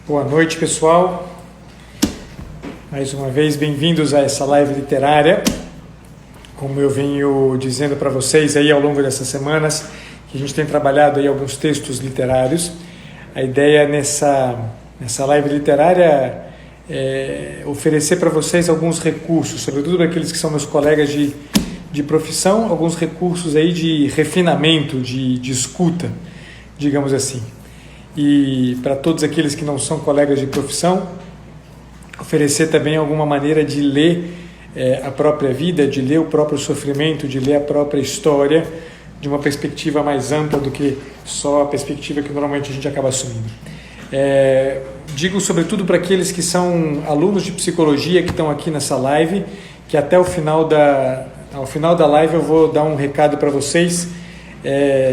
Boa noite, pessoal. Mais uma vez, bem-vindos a essa live literária. Como eu venho dizendo para vocês aí ao longo dessas semanas, que a gente tem trabalhado aí alguns textos literários. A ideia nessa live literária é oferecer para vocês alguns recursos, sobretudo para aqueles que são meus colegas de profissão, alguns recursos aí de refinamento, de escuta, digamos assim. E para todos aqueles que não são colegas de profissão, oferecer também alguma maneira de ler a própria vida, de ler o próprio sofrimento, de ler a própria história de uma perspectiva mais ampla do que só a perspectiva que normalmente a gente acaba assumindo. Digo sobretudo para aqueles que são alunos de psicologia que estão aqui nessa live, que até ao final da live eu vou dar um recado para vocês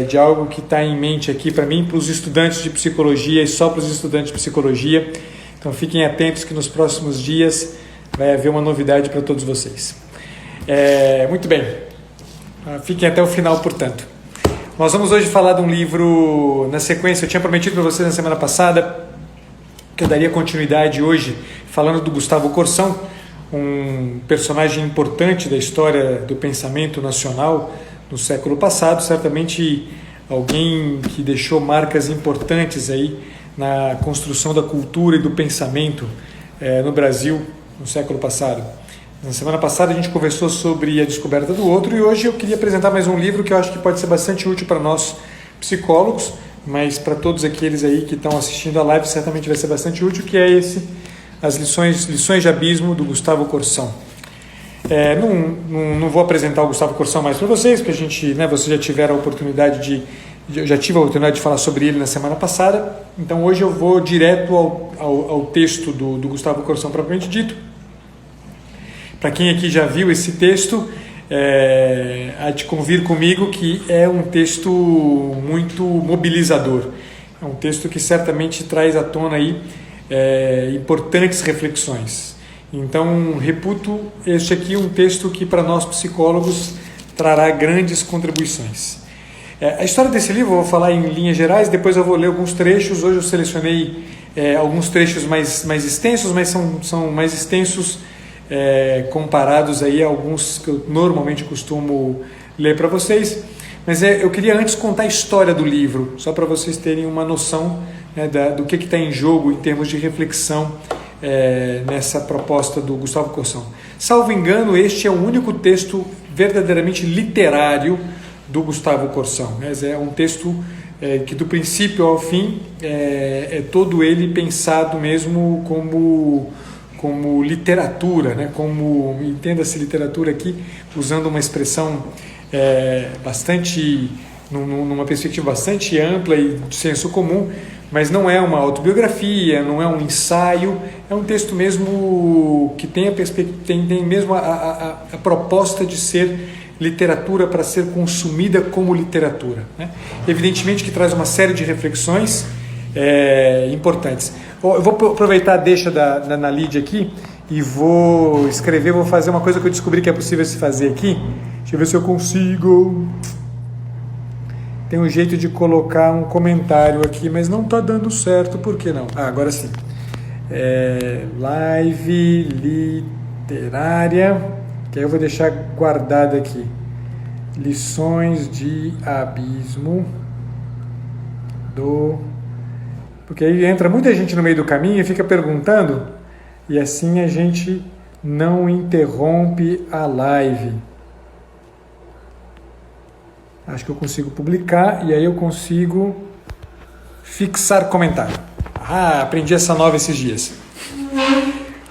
de algo que está em mente aqui para mim, para os estudantes de psicologia e só para os estudantes de psicologia. Então fiquem atentos que nos próximos dias vai haver uma novidade para todos vocês. Muito bem, fiquem até o final, portanto. Nós vamos hoje falar de um livro, na sequência, eu tinha prometido para vocês na semana passada que eu daria continuidade hoje falando do Gustavo Corsão, um personagem importante da história do pensamento nacional no século passado, certamente alguém que deixou marcas importantes aí na construção da cultura e do pensamento no Brasil no século passado. Na semana passada a gente conversou sobre a descoberta do outro e hoje eu queria apresentar mais um livro que eu acho que pode ser bastante útil para nós psicólogos, mas para todos aqueles aí que estão assistindo a live certamente vai ser bastante útil, que é esse, As Lições de Abismo, do Gustavo Corsão. Não vou apresentar o Gustavo Corsão mais para vocês, porque vocês já tiveram a oportunidade eu já tive a oportunidade de falar sobre ele na semana passada, então hoje eu vou direto ao texto do Gustavo Corsão propriamente dito. Para quem aqui já viu esse texto, há de convir comigo que é um texto muito mobilizador, é um texto que certamente traz à tona aí importantes reflexões. Então, reputo este aqui um texto que para nós psicólogos trará grandes contribuições. A história desse livro eu vou falar em linhas gerais, depois eu vou ler alguns trechos. Hoje eu selecionei alguns trechos mais extensos, mas são mais extensos comparados aí a alguns que eu normalmente costumo ler para vocês. Mas eu queria antes contar a história do livro, só para vocês terem uma noção do que está em jogo em termos de reflexão nessa proposta do Gustavo Corsão. Salvo engano, este é o único texto verdadeiramente literário do Gustavo Corsão. É um texto que do princípio ao fim é todo ele pensado mesmo como literatura, entenda-se literatura aqui usando uma expressão numa perspectiva bastante ampla e de senso comum, mas não é uma autobiografia, não é um ensaio, é um texto mesmo que tem mesmo a proposta de ser literatura para ser consumida como literatura, Evidentemente que traz uma série de reflexões importantes. Eu vou aproveitar a deixa da Ana Lídia aqui e vou fazer uma coisa que eu descobri que é possível se fazer aqui. Deixa eu ver se eu consigo. Tem um jeito de colocar um comentário aqui, mas não está dando certo, por que não? Agora sim. Live literária, que aí eu vou deixar guardado aqui. Lições de Abismo Porque aí entra muita gente no meio do caminho e fica perguntando, e assim a gente não interrompe a live. Acho que eu consigo publicar e aí eu consigo fixar comentário. Aprendi essa nova esses dias.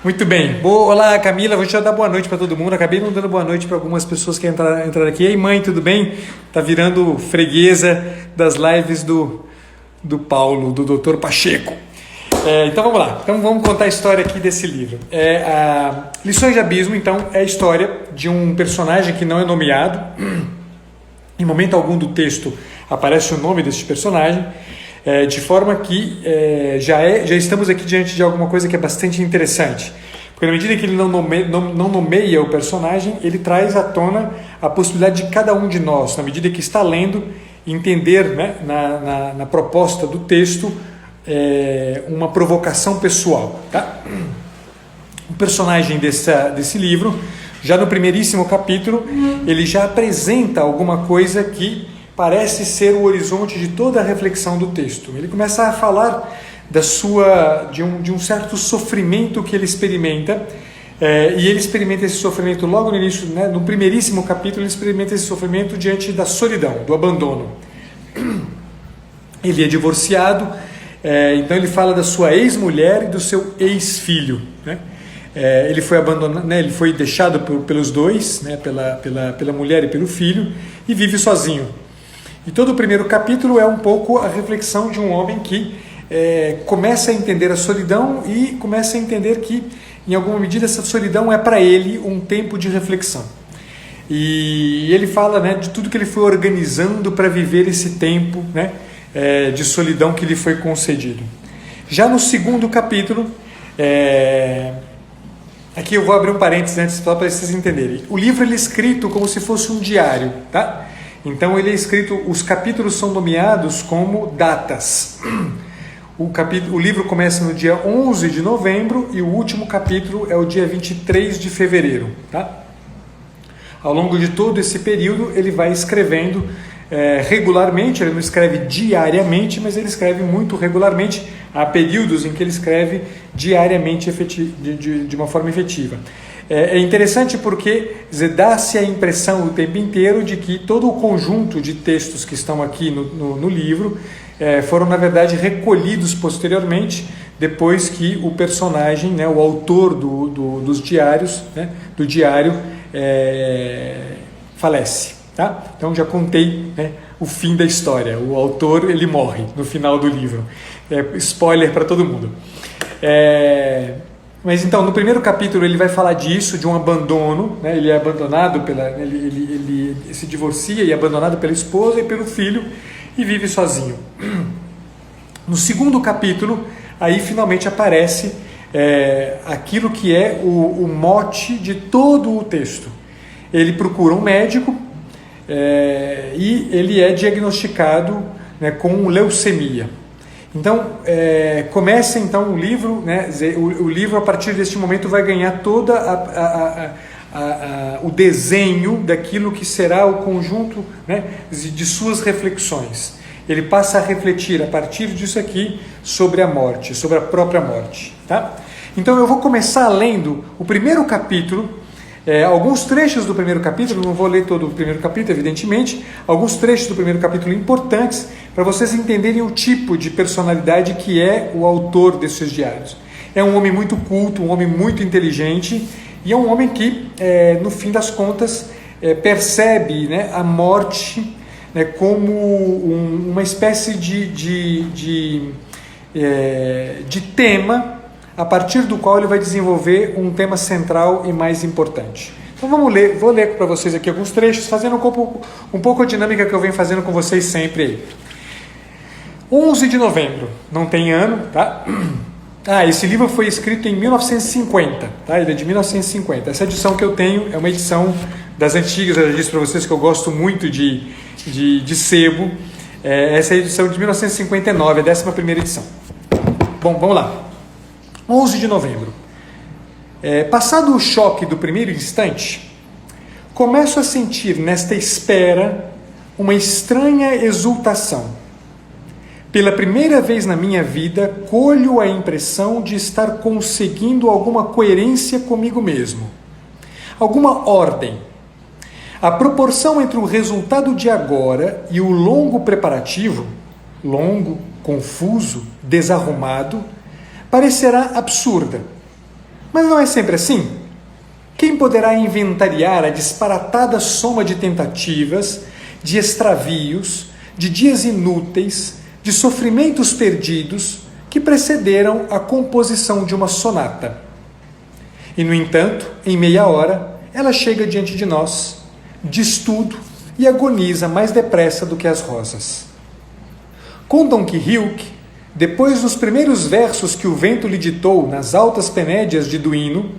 Muito bem. Olá, Camila. Vou já dar boa noite para todo mundo. Acabei não dando boa noite para algumas pessoas que entraram aqui. Ei, mãe, tudo bem? Tá virando freguesa das lives do Paulo, do Dr. Pacheco. Então vamos lá. Então vamos contar a história aqui desse livro. Lições de Abismo, então, é a história de um personagem que não é nomeado. Em momento algum do texto aparece o nome deste personagem, de forma que já estamos aqui diante de alguma coisa que é bastante interessante. Porque na medida que ele não nomeia o personagem, ele traz à tona a possibilidade de cada um de nós, na medida que está lendo, entender, na proposta do texto uma provocação pessoal. Tá? O personagem desse livro, já no primeiríssimo capítulo, ele já apresenta alguma coisa que parece ser o horizonte de toda a reflexão do texto. Ele começa a falar de um certo sofrimento que ele experimenta, e ele experimenta esse sofrimento logo no início, né, no primeiríssimo capítulo. Ele experimenta esse sofrimento diante da solidão, do abandono. Ele é divorciado, então ele fala da sua ex-mulher e do seu ex-filho, né? Ele foi abandonado, né, ele foi deixado pelos dois, né, pela mulher e pelo filho, e vive sozinho. E todo o primeiro capítulo é um pouco a reflexão de um homem que começa a entender a solidão e começa a entender que, em alguma medida, essa solidão é para ele um tempo de reflexão. E ele fala, né, de tudo que ele foi organizando para viver esse tempo, né, de solidão que lhe foi concedido. Já no segundo capítulo, aqui eu vou abrir um parênteses antes para vocês entenderem. O livro ele é escrito como se fosse um diário, tá? Então ele é escrito, os capítulos são nomeados como datas. O livro começa no dia 11 de novembro e o último capítulo é o dia 23 de fevereiro. Tá? Ao longo de todo esse período ele vai escrevendo regularmente. Ele não escreve diariamente, mas ele escreve muito regularmente. Há períodos em que ele escreve diariamente de uma forma efetiva. É interessante porque dá-se a impressão o tempo inteiro de que todo o conjunto de textos que estão aqui no livro foram, na verdade, recolhidos posteriormente, depois que o personagem, né, o autor dos diários, né, do diário, falece. Tá? Então já contei, né, o fim da história. O autor ele morre no final do livro. Spoiler para todo mundo. Mas então, no primeiro capítulo ele vai falar disso, de um abandono, né? Ele é abandonado ele se divorcia e é abandonado pela esposa e pelo filho e vive sozinho. No segundo capítulo, aí finalmente aparece aquilo que é o mote de todo o texto. Ele procura um médico e ele é diagnosticado, né, com leucemia. Então, começa então o livro, né, o livro a partir deste momento vai ganhar toda o desenho daquilo que será o conjunto, né, de suas reflexões. Ele passa a refletir a partir disso aqui sobre a morte, sobre a própria morte. Tá? Então eu vou começar lendo o primeiro capítulo, alguns trechos do primeiro capítulo. Não vou ler todo o primeiro capítulo, evidentemente, alguns trechos do primeiro capítulo importantes para vocês entenderem o tipo de personalidade que é o autor desses diários. É um homem muito culto, um homem muito inteligente e é um homem que, no fim das contas, percebe, né, a morte, né, como uma espécie de tema a partir do qual ele vai desenvolver um tema central e mais importante. Então vou ler para vocês aqui alguns trechos, fazendo um pouco a dinâmica que eu venho fazendo com vocês sempre aí. 11 de novembro, não tem ano, tá? Esse livro foi escrito em 1950, tá? Ele é de 1950. Essa edição que eu tenho é uma edição das antigas. Eu já disse para vocês que eu gosto muito de sebo. Essa é a edição de 1959, a 11ª edição. Bom, vamos lá. 11 de novembro. Passado o choque do primeiro instante, começo a sentir nesta espera uma estranha exultação. Pela primeira vez na minha vida, colho a impressão de estar conseguindo alguma coerência comigo mesmo, alguma ordem. A proporção entre o resultado de agora e o longo preparativo, longo, confuso, desarrumado, parecerá absurda. Mas não é sempre assim? Quem poderá inventariar a disparatada soma de tentativas, de extravios, de dias inúteis, de sofrimentos perdidos que precederam a composição de uma sonata? E, no entanto, em meia hora, ela chega diante de nós, diz tudo e agoniza mais depressa do que as rosas. Contam que Hilke, depois dos primeiros versos que o vento lhe ditou nas altas penédias de Duino,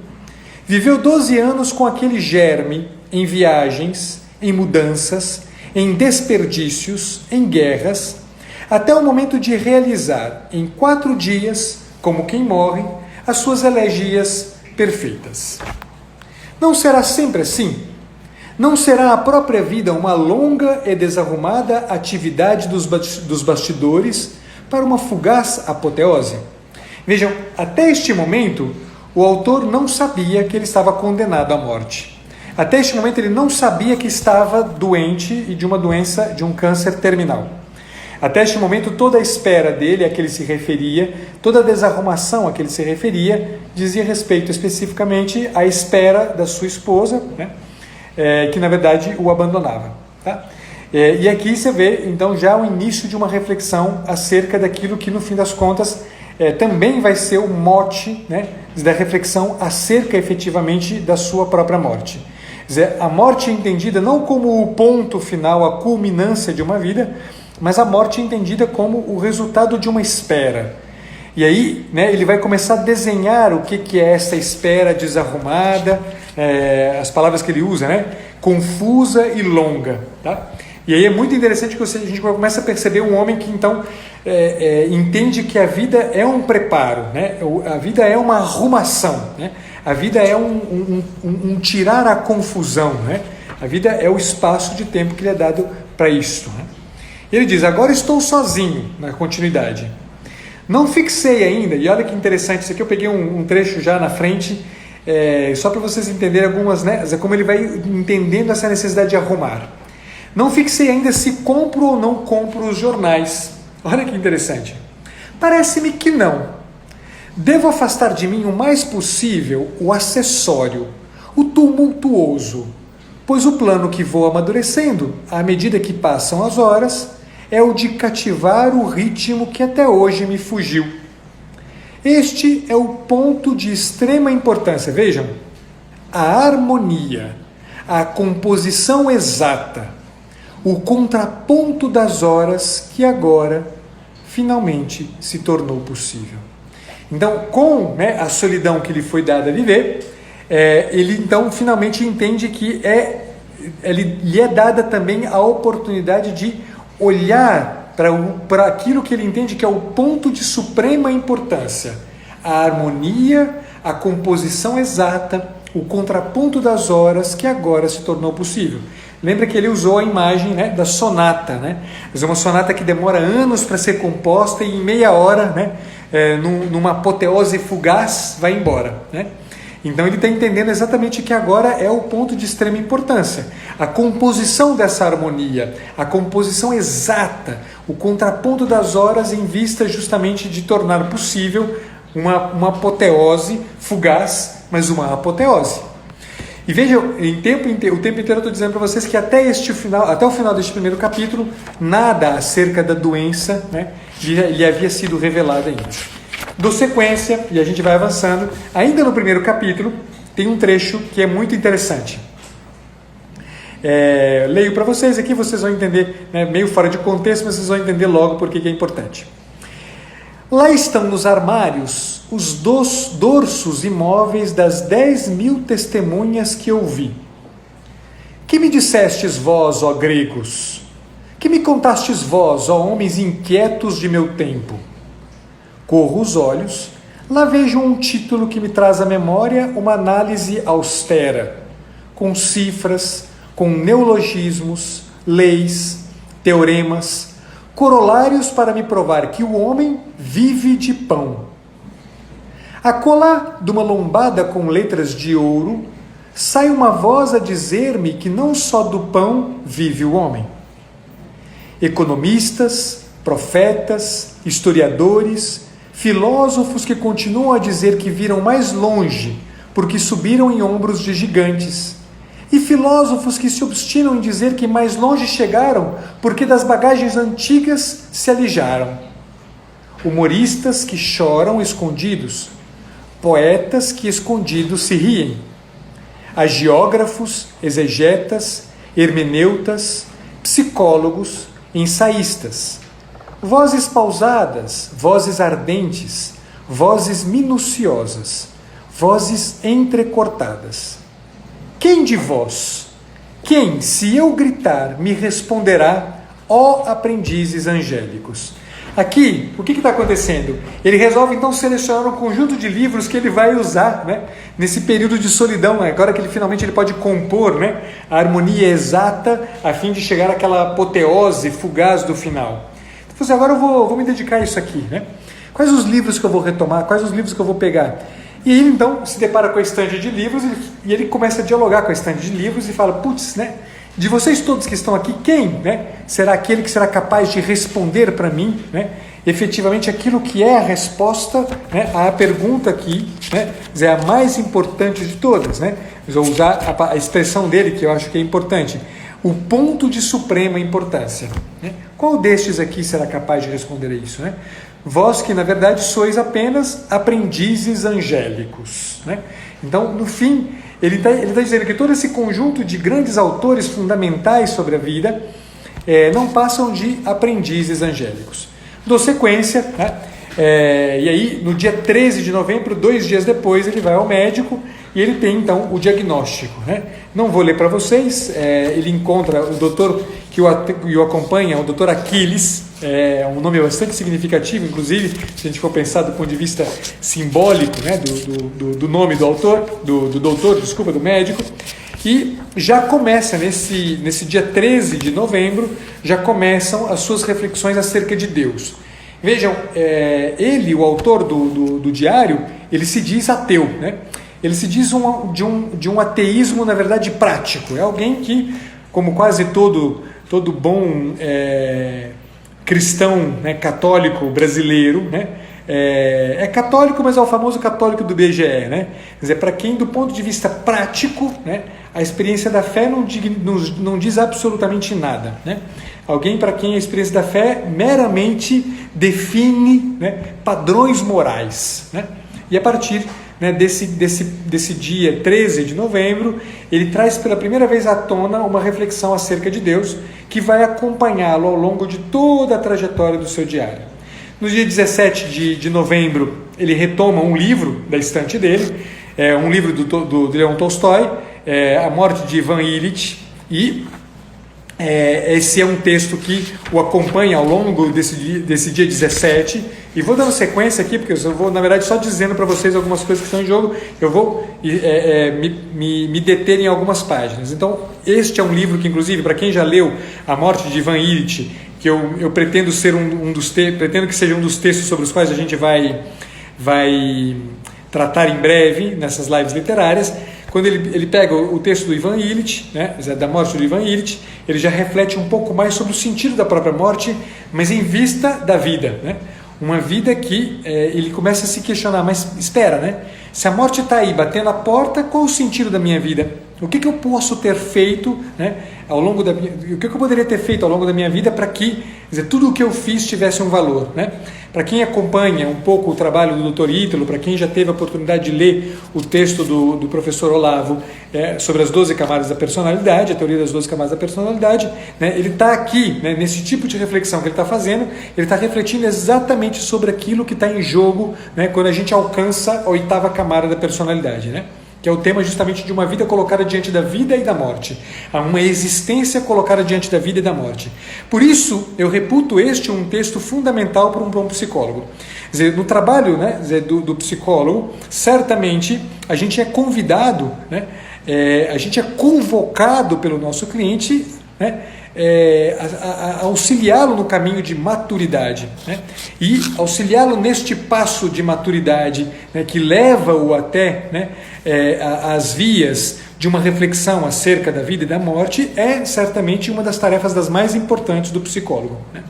viveu 12 anos com aquele germe em viagens, em mudanças, em desperdícios, em guerras, até o momento de realizar, em 4 dias, como quem morre, as suas elegias perfeitas. Não será sempre assim? Não será a própria vida uma longa e desarrumada atividade dos bastidores para uma fugaz apoteose? Vejam, até este momento, o autor não sabia que ele estava condenado à morte. Até este momento, ele não sabia que estava doente e de uma doença, de um câncer terminal. Até este momento, toda a espera dele a que ele se referia, toda a desarrumação a que ele se referia, dizia respeito especificamente à espera da sua esposa, né? Que na verdade o abandonava. Tá? E aqui você vê então já o início de uma reflexão acerca daquilo que no fim das contas também vai ser o mote, né, da reflexão acerca efetivamente da sua própria morte. Quer dizer, a morte é entendida não como o ponto final, a culminância de uma vida, mas a morte é entendida como o resultado de uma espera. E aí, né, ele vai começar a desenhar o que é essa espera desarrumada, as palavras que ele usa, né, confusa e longa. Tá? E aí é muito interessante que a gente começa a perceber um homem que então entende que a vida é um preparo, né? A vida é uma arrumação, né? A vida é um tirar a confusão, né? A vida é o espaço de tempo que lhe é dado para isto. Né? Ele diz, agora estou sozinho, na continuidade. Não fixei ainda, e olha que interessante, isso aqui eu peguei um trecho já na frente, só para vocês entenderem algumas, né? Como ele vai entendendo essa necessidade de arrumar. Não fixei ainda se compro ou não compro os jornais. Olha que interessante. Parece-me que não. Devo afastar de mim o mais possível o acessório, o tumultuoso, pois o plano que vou amadurecendo, à medida que passam as horas, é o de cativar o ritmo que até hoje me fugiu. Este é o ponto de extrema importância. Vejam, a harmonia, a composição exata, o contraponto das horas que agora finalmente se tornou possível. Então, com a solidão que lhe foi dada a viver, ele então finalmente entende que lhe é dada também a oportunidade de olhar para aquilo que ele entende que é o ponto de suprema importância, a harmonia, a composição exata, o contraponto das horas que agora se tornou possível. Lembra que ele usou a imagem, né, da sonata, né? Mas é uma sonata que demora anos para ser composta e em meia hora, né, numa apoteose fugaz, vai embora, né? Então ele está entendendo exatamente que agora é o ponto de extrema importância. A composição dessa harmonia, a composição exata, o contraponto das horas em vista justamente de tornar possível uma apoteose fugaz, mas uma apoteose. E vejam, o tempo inteiro eu estou dizendo para vocês que até o final deste primeiro capítulo, nada acerca da doença, né, lhe havia sido revelado ainda. Dou sequência e a gente vai avançando. Ainda no primeiro capítulo, tem um trecho que é muito interessante. Leio para vocês aqui, vocês vão entender, né, meio fora de contexto, mas vocês vão entender logo porque que é importante. Lá estão nos armários os dorsos imóveis das 10.000 testemunhas que ouvi. Que me dissestes vós, ó gregos? Que me contastes vós, ó homens inquietos de meu tempo? Corro os olhos, lá vejo um título que me traz à memória uma análise austera, com cifras, com neologismos, leis, teoremas, corolários para me provar que o homem vive de pão. Acolá de uma lombada com letras de ouro, sai uma voz a dizer-me que não só do pão vive o homem. Economistas, profetas, historiadores, filósofos que continuam a dizer que viram mais longe, porque subiram em ombros de gigantes, e filósofos que se obstinam em dizer que mais longe chegaram, porque das bagagens antigas se alijaram. Humoristas que choram escondidos, poetas que escondidos se riem, agiógrafos, exegetas, hermeneutas, psicólogos, ensaístas, vozes pausadas, vozes ardentes, vozes minuciosas, vozes entrecortadas. Quem de vós, quem, se eu gritar, me responderá ó aprendizes angélicos. Aqui, o que está acontecendo? Ele resolve então selecionar um conjunto de livros que ele vai usar, né, nesse período de solidão, agora que ele finalmente pode compor, né, a harmonia exata a fim de chegar àquela apoteose fugaz do final. Então, assim, agora eu vou me dedicar a isso aqui. Né? Quais os livros que eu vou retomar? Quais os livros que eu vou pegar? E aí então se depara com a estante de livros e ele começa a dialogar com a estante de livros e fala, putz, né? De vocês todos que estão aqui, quem, né, será aquele que será capaz de responder para mim, né, efetivamente aquilo que é a resposta, né, à pergunta aqui, né, é a mais importante de todas, né? Vou usar a expressão dele que eu acho que é importante. O ponto de suprema importância. Né? Qual destes aqui será capaz de responder a isso? Né? Vós que, na verdade, sois apenas aprendizes angélicos. Né? Então, no fim, ele tá dizendo que todo esse conjunto de grandes autores fundamentais sobre a vida não passam de aprendizes angélicos. Dou sequência, né? E aí, no dia 13 de novembro, 2 dias depois, ele vai ao médico e ele tem, então, o diagnóstico. Né? Não vou ler para vocês, ele encontra o doutor que o acompanha, o doutor Aquiles, é um nome bastante significativo, inclusive, se a gente for pensar do ponto de vista simbólico, né, do nome do autor, do doutor, desculpa, do médico, e já começa, nesse dia 13 de novembro, já começam as suas reflexões acerca de Deus. Vejam, ele, o autor do diário, ele se diz ateu, né? Ele se diz de um ateísmo, na verdade, prático. É alguém que, como quase todo bom cristão, né, católico brasileiro, né, é católico, mas é o famoso católico do BGE. Né? Quer dizer, para quem, do ponto de vista prático, né, a experiência da fé não diz absolutamente nada. Né? Alguém para quem a experiência da fé meramente define, né, padrões morais. Né? E a partir, né, desse dia 13 de novembro, ele traz pela primeira vez à tona uma reflexão acerca de Deus que vai acompanhá-lo ao longo de toda a trajetória do seu diário. No dia 17 de novembro, ele retoma um livro da estante dele, um livro do Leon Tolstói, A Morte de Ivan Ilitch, e esse é um texto que o acompanha ao longo desse dia 17, e vou dando sequência aqui, porque eu vou, na verdade, só dizendo para vocês algumas coisas que estão em jogo, eu vou me deter em algumas páginas. Então, este é um livro que, inclusive, para quem já leu A Morte de Ivan Ilitch, que eu pretendo ser pretendo que seja um dos textos sobre os quais a gente vai tratar em breve nessas lives literárias. Quando ele pega o texto do Ivan Ilitch, né, da morte do Ivan Ilitch, ele já reflete um pouco mais sobre o sentido da própria morte, mas em vista da vida, né? Uma vida que ele começa a se questionar, mas espera, né? Se a morte está aí batendo a porta, qual o sentido da minha vida? O que eu posso ter feito, né, ao longo da minha, o que eu poderia ter feito ao longo da minha vida para que, tudo o que eu fiz tivesse um valor, né? Para quem acompanha um pouco o trabalho do Dr. Ítalo, para quem já teve a oportunidade de ler o texto do professor Olavo sobre as 12 camadas da personalidade, a teoria das 12 camadas da personalidade, né, ele está aqui, né, nesse tipo de reflexão que ele está fazendo, ele está refletindo exatamente sobre aquilo que está em jogo, né, quando a gente alcança a 8ª camada da personalidade, né? Que é o tema justamente de uma vida colocada diante da vida e da morte, uma existência colocada diante da vida e da morte. Por isso, eu reputo um texto fundamental para um bom psicólogo. Quer dizer, no trabalho, né, do psicólogo, certamente a gente é convidado, né, a gente é convocado pelo nosso cliente, né, a auxiliá-lo no caminho de maturidade, né? E auxiliá-lo neste passo de maturidade, né, que leva-o até, né, as vias de uma reflexão acerca da vida e da morte, é certamente uma das tarefas das mais importantes do psicólogo, né?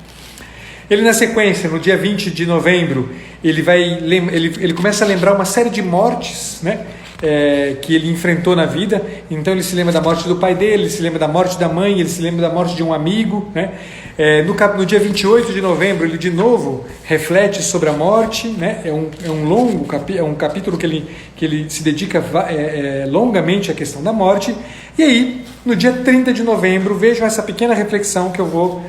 Ele, na sequência, no dia 20 de novembro, ele começa a lembrar uma série de mortes, né, que ele enfrentou na vida. Então ele se lembra da morte do pai dele, ele se lembra da morte da mãe, ele se lembra da morte de um amigo, né? No dia 28 de novembro ele de novo reflete sobre a morte, né? É um capítulo que ele se dedica longamente à questão da morte. E aí, no dia 30 de novembro, vejam essa pequena reflexão que eu vou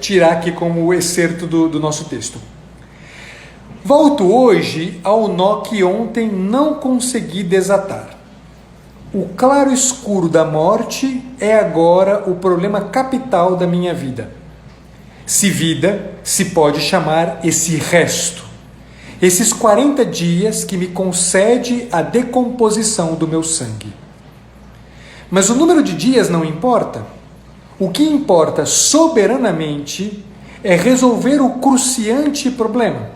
tirar aqui como excerto do nosso texto. Volto hoje ao nó que ontem não consegui desatar. O claro escuro da morte é agora o problema capital da minha vida. se vida se pode chamar esse resto. Esses 40 dias que me concede a decomposição do meu sangue. Mas o número de dias não importa. O que importa soberanamente é resolver o cruciante problema.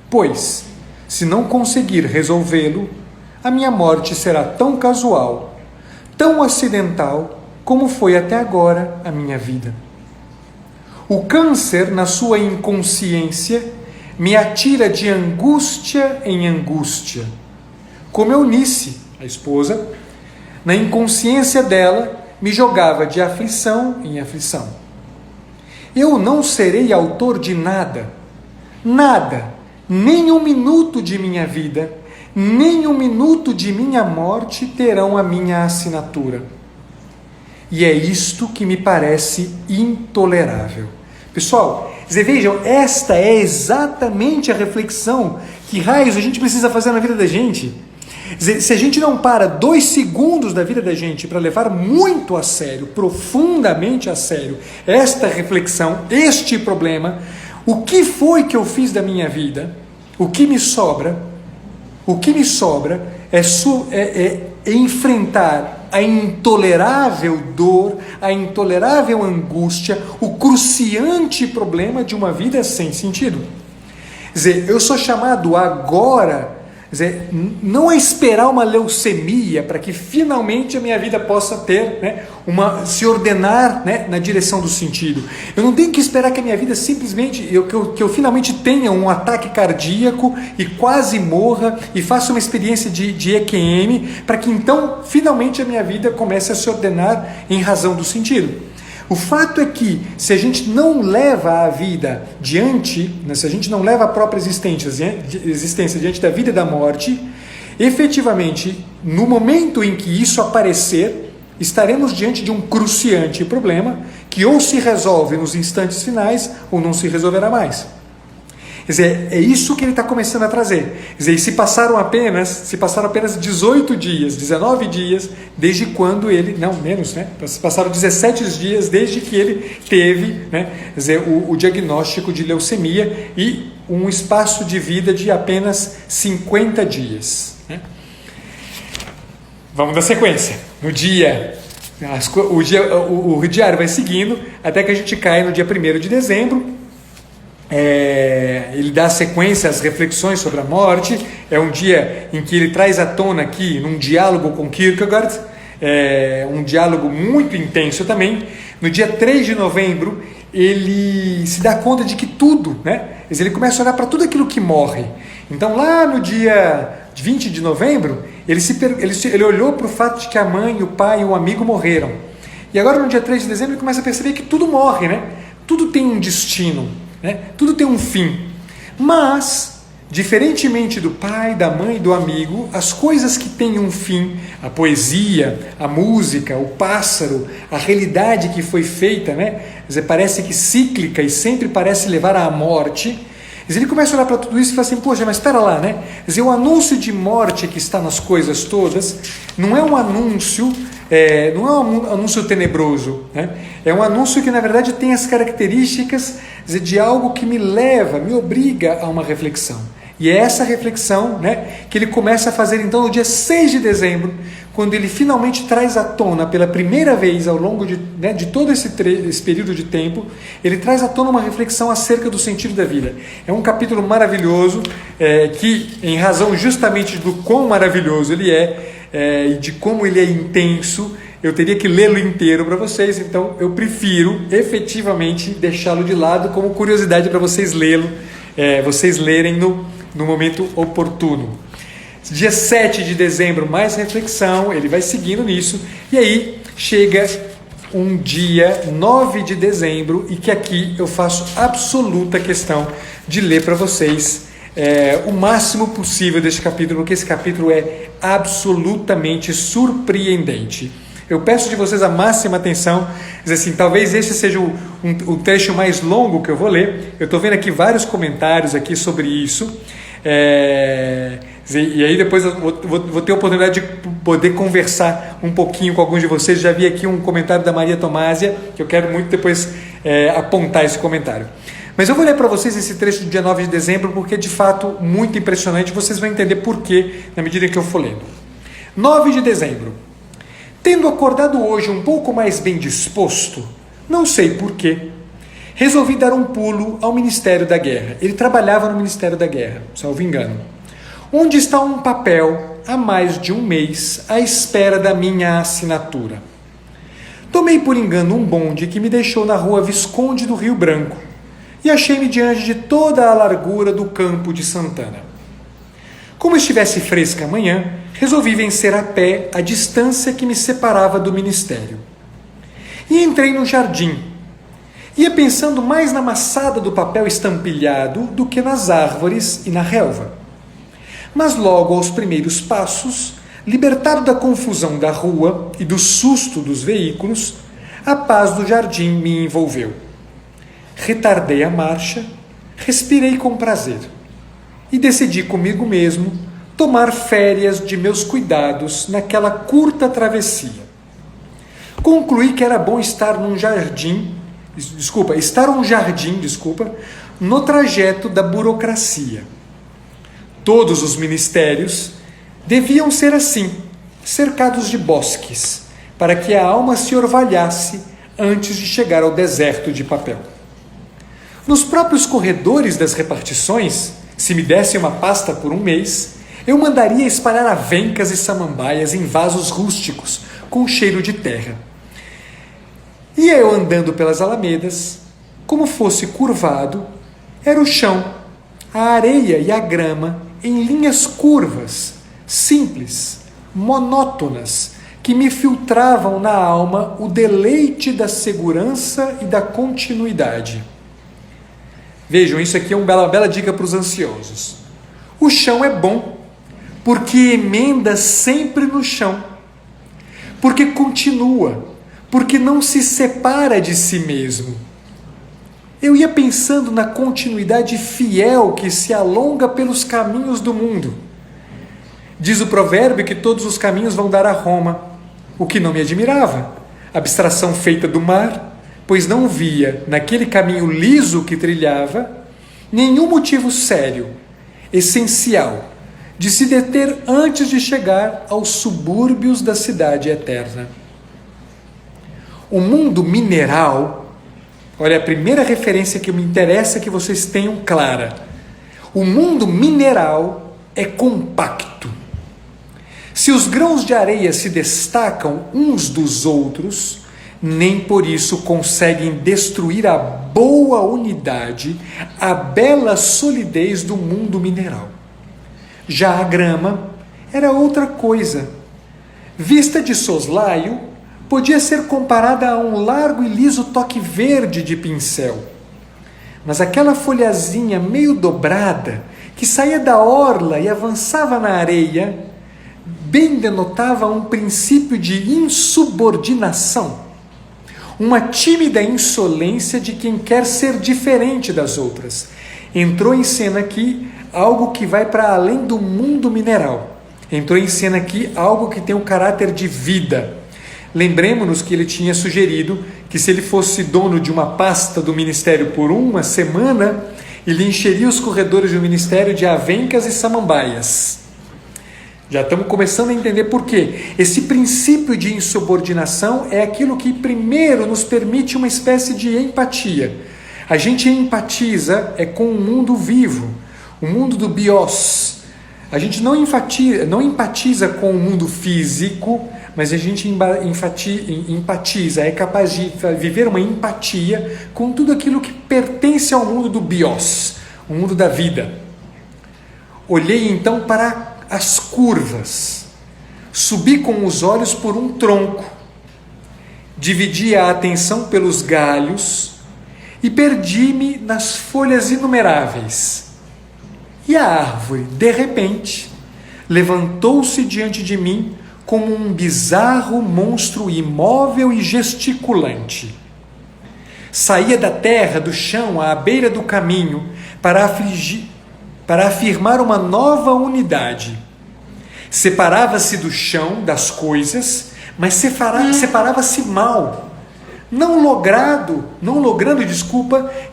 Pois, se não conseguir resolvê-lo, a minha morte será tão casual, tão acidental, como foi até agora a minha vida. O câncer, na sua inconsciência, me atira de angústia em angústia. Como Eunice, a esposa, na inconsciência dela, me jogava de aflição em aflição. Eu não serei autor de nada, nada, nem um minuto de minha vida, nem um minuto de minha morte terão a minha assinatura. E é isto que me parece intolerável. Pessoal, vocês vejam, esta é exatamente a reflexão que raios a gente precisa fazer na vida da gente. Se a gente não para 2 segundos da vida da gente para levar muito a sério, profundamente a sério, esta reflexão, este problema, o que foi que eu fiz da minha vida? O que me sobra é enfrentar a intolerável dor, a intolerável angústia, o cruciante problema de uma vida sem sentido. Quer dizer, eu sou chamado agora, quer dizer, não a esperar uma leucemia para que finalmente a minha vida possa ter, se ordenar, na direção do sentido. Eu não tenho que esperar que a minha vida simplesmente, que eu finalmente tenha um ataque cardíaco e quase morra e faça uma experiência de EQM para que então finalmente a minha vida comece a se ordenar em razão do sentido. O fato é que, se a gente não leva a vida diante, se a gente não leva a própria existência diante da vida e da morte, efetivamente, no momento em que isso aparecer, estaremos diante de um cruciante problema que ou se resolve nos instantes finais ou não se resolverá mais. Quer dizer, é isso que ele está começando a trazer. Quer dizer, se passaram apenas 18 dias, 19 dias, desde quando ele, não, menos, passaram 17 dias desde que ele teve, quer dizer, o diagnóstico de leucemia e um espaço de vida de apenas 50 dias. Vamos dar sequência. No dia, o diário vai seguindo até que a gente cai no dia 1º de dezembro. Ele dá sequência às reflexões sobre a morte. É um dia em que ele traz à tona aqui, num diálogo com Kierkegaard, um diálogo muito intenso também. No dia 3 de novembro, ele se dá conta de que tudo, ele começa a olhar para tudo aquilo que morre. Então, lá no dia 20 de novembro, ele olhou para o fato de que a mãe, o pai e o amigo morreram. E agora, no dia 3 de dezembro, ele começa a perceber que tudo morre, Tudo tem um destino. Tudo tem um fim, mas, diferentemente do pai, da mãe e do amigo, as coisas que têm um fim, a poesia, a música, o pássaro, a realidade que foi feita, parece que cíclica e sempre parece levar à morte. Ele começa a olhar para tudo isso e fala assim, poxa, mas espera lá, o anúncio de morte que está nas coisas todas não é um anúncio, não é um anúncio tenebroso, é um anúncio que na verdade tem as características de algo que me obriga a uma reflexão. E é essa reflexão que ele começa a fazer então no dia 6 de dezembro, quando ele finalmente traz à tona pela primeira vez ao longo de todo esse período de tempo, ele traz à tona uma reflexão acerca do sentido da vida. É um capítulo maravilhoso, que em razão justamente do quão maravilhoso ele e de como ele é intenso, eu teria que lê-lo inteiro para vocês, então eu prefiro efetivamente deixá-lo de lado como curiosidade para vocês vocês lerem no momento oportuno. Dia 7 de dezembro, mais reflexão, ele vai seguindo nisso, e aí chega um dia 9 de dezembro, e que aqui eu faço absoluta questão de ler para vocês o máximo possível deste capítulo, porque esse capítulo é absolutamente surpreendente. Eu peço de vocês a máxima atenção, talvez esse seja o trecho mais longo que eu vou ler. Eu estou vendo aqui vários comentários aqui sobre isso, e aí depois eu vou ter a oportunidade de poder conversar um pouquinho com alguns de vocês. Já vi aqui um comentário da Maria Tomásia, que eu quero muito depois apontar esse comentário. Mas eu vou ler para vocês esse trecho do dia 9 de dezembro, porque é de fato muito impressionante. Vocês vão entender por quê na medida que eu for lendo. 9 de dezembro. Tendo acordado hoje um pouco mais bem disposto, não sei porquê, resolvi dar um pulo ao Ministério da Guerra. Ele trabalhava no Ministério da Guerra, salvo engano. Onde está um papel há mais de um mês à espera da minha assinatura. Tomei por engano um bonde que me deixou na rua Visconde do Rio Branco e achei-me diante de toda a largura do Campo de Santana. Como estivesse fresca a manhã, resolvi vencer a pé a distância que me separava do ministério. E entrei no jardim. Ia pensando mais na maçada do papel estampilhado do que nas árvores e na relva. Mas logo aos primeiros passos, libertado da confusão da rua e do susto dos veículos, a paz do jardim me envolveu. Retardei a marcha, respirei com prazer e decidi comigo mesmo tomar férias de meus cuidados naquela curta travessia. Concluí que era bom estar um jardim, no trajeto da burocracia. Todos os ministérios deviam ser assim, cercados de bosques, para que a alma se orvalhasse antes de chegar ao deserto de papel. Nos próprios corredores das repartições, se me dessem uma pasta por um mês, eu mandaria espalhar avencas e samambaias em vasos rústicos, com cheiro de terra. Ia eu andando pelas alamedas, como fosse curvado, era o chão, a areia e a grama em linhas curvas, simples, monótonas, que me filtravam na alma o deleite da segurança e da continuidade. Vejam, isso aqui é uma bela dica para os ansiosos. O chão é bom, porque emenda sempre no chão, porque continua, porque não se separa de si mesmo. Eu ia pensando na continuidade fiel que se alonga pelos caminhos do mundo. Diz o provérbio que todos os caminhos vão dar a Roma, o que não me admirava, abstração feita do mar, pois não via, naquele caminho liso que trilhava, nenhum motivo sério, essencial, de se deter antes de chegar aos subúrbios da cidade eterna. O mundo mineral, olha, a primeira referência que me interessa que vocês tenham clara. O mundo mineral é compacto. Se os grãos de areia se destacam uns dos outros, nem por isso conseguem destruir a boa unidade, a bela solidez do mundo mineral. Já a grama era outra coisa. Vista de soslaio, podia ser comparada a um largo e liso toque verde de pincel. Mas aquela folhazinha meio dobrada, que saía da orla e avançava na areia, bem denotava um princípio de insubordinação, uma tímida insolência de quem quer ser diferente das outras. Entrou em cena aqui algo que vai para além do mundo mineral. Entrou em cena aqui algo que tem um caráter de vida. Lembremos-nos que ele tinha sugerido que se ele fosse dono de uma pasta do ministério por uma semana, ele encheria os corredores do ministério de avencas e samambaias. Já estamos começando a entender por quê. Esse princípio de insubordinação é aquilo que primeiro nos permite uma espécie de empatia. A gente empatiza com o mundo vivo, o mundo do bios. A gente não empatiza com o mundo físico, mas a gente empatiza, é capaz de viver uma empatia com tudo aquilo que pertence ao mundo do bios, o mundo da vida. Olhei então para as curvas, subi com os olhos por um tronco, dividi a atenção pelos galhos e perdi-me nas folhas inumeráveis. E a árvore, de repente, levantou-se diante de mim como um bizarro monstro imóvel e gesticulante. Saía da terra, do chão, à beira do caminho, para afirmar uma nova unidade. Separava-se do chão, das coisas, mas separava-se mal. não logrando,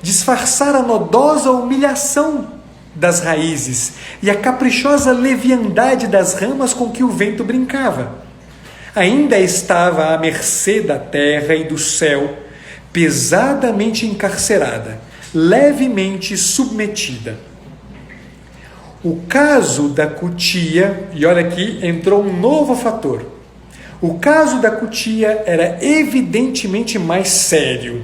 disfarçar a nodosa humilhação das raízes e a caprichosa leviandade das ramas com que o vento brincava. Ainda estava à mercê da terra e do céu, pesadamente encarcerada, levemente submetida. O caso da cutia, e olha aqui, entrou um novo fator. O caso da cutia era evidentemente mais sério.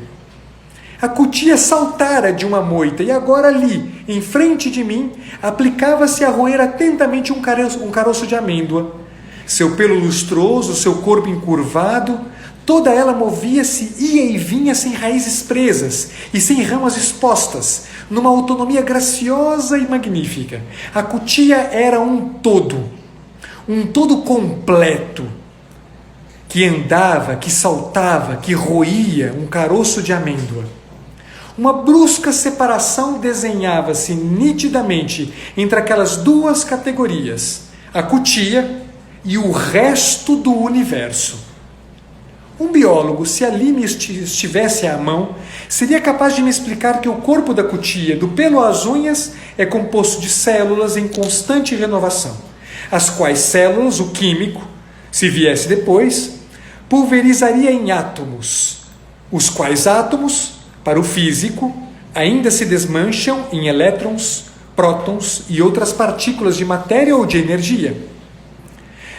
A cutia saltara de uma moita e agora ali, em frente de mim, aplicava-se a roer atentamente um caroço de amêndoa. Seu pelo lustroso, seu corpo encurvado, toda ela movia-se, ia e vinha sem raízes presas e sem ramas expostas, numa autonomia graciosa e magnífica. A cutia era um todo completo, que andava, que saltava, que roía um caroço de amêndoa. Uma brusca separação desenhava-se nitidamente entre aquelas duas categorias, a cutia e o resto do universo. Um biólogo, se ali me estivesse à mão, seria capaz de me explicar que o corpo da cutia, do pelo às unhas, é composto de células em constante renovação, as quais células, o químico, se viesse depois, pulverizaria em átomos, os quais átomos, para o físico, ainda se desmancham em elétrons, prótons e outras partículas de matéria ou de energia.